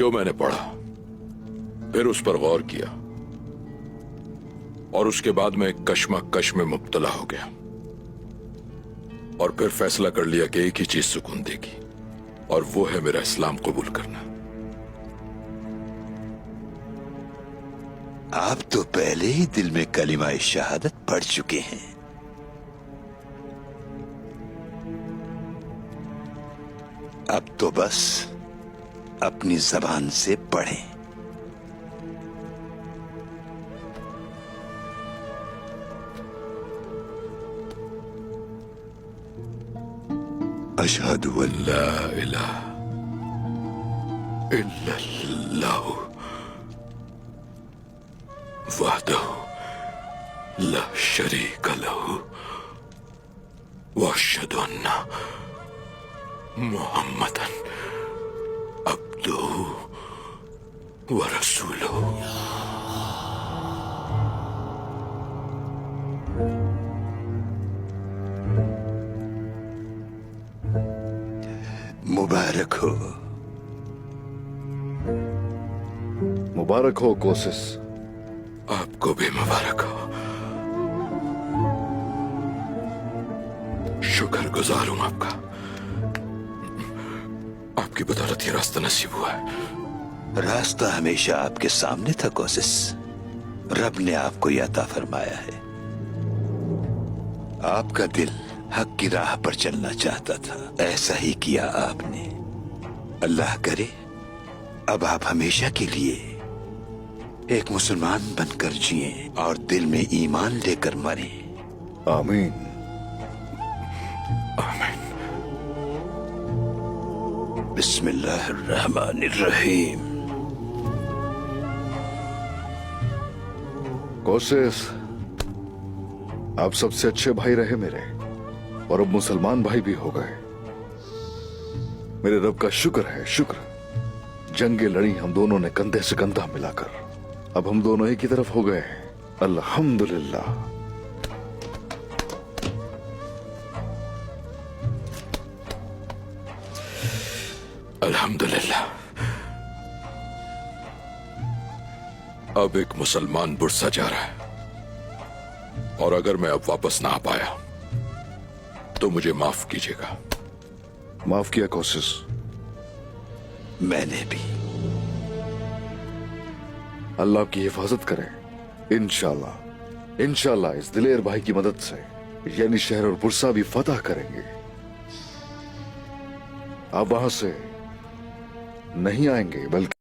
जो मैंने पढ़ा, फिर उस पर गौर किया और उसके बाद मैं कश्मकश में मुब्तला हो गया और फिर फैसला कर लिया कि एक ही चीज सुकून देगी और वो है मेरा इस्लाम कबूल करना। आप तो पहले ही दिल में कलिमा शहादत पढ़ चुके हैं। अब तो बस अपनी जबान से पढ़ें। अशहदु अल्ला इलाहा इल्लल्लाह वहदहु ला शरीक लहु व अशहदु अन्ना मुहम्मदन अब्दुहु व रसूलुहु। मुबारक हो। मुबारक हो कोसिस। आपको भी मुबारक हो। शुक्रगुजार हूं आपका। आपकी बदौलत ये रास्ता नसीब हुआ है। रास्ता हमेशा आपके सामने था कोसिस। रब ने आपको यह अता फरमाया है। आपका दिल हक की राह पर चलना चाहता था, ऐसा ही किया आपने। अल्लाह करे अब आप हमेशा के लिए एक मुसलमान बनकर जिए और दिल में ईमान लेकर मरे। आमीन। आमीन। बिस्मिल्लाहिर्रहमानिर्रहीम। कोसिस, आप सबसे अच्छे भाई रहे मेरे, और अब मुसलमान भाई भी हो गए। मेरे रब का शुक्र है, शुक्र। जंगे लड़ी हम दोनों ने कंधे से कंधा मिलाकर। अब हम दोनों एक ही तरफ हो गए हैं। अल्हम्दुलिल्लाह। अल्हम्दुलिल्लाह। अब एक मुसलमान बुरसा जा रहा है और अगर मैं अब वापस ना आ पाया तो मुझे माफ कीजिएगा। माफ किया कोसिस। मैंने भी। अल्लाह की हिफाजत करे। इंशाल्लाह, इंशाल्लाह इस दिलेर भाई की मदद से यानी शहर और बुरसा भी फतह करेंगे। आप वहां से नहीं आएंगे बल्कि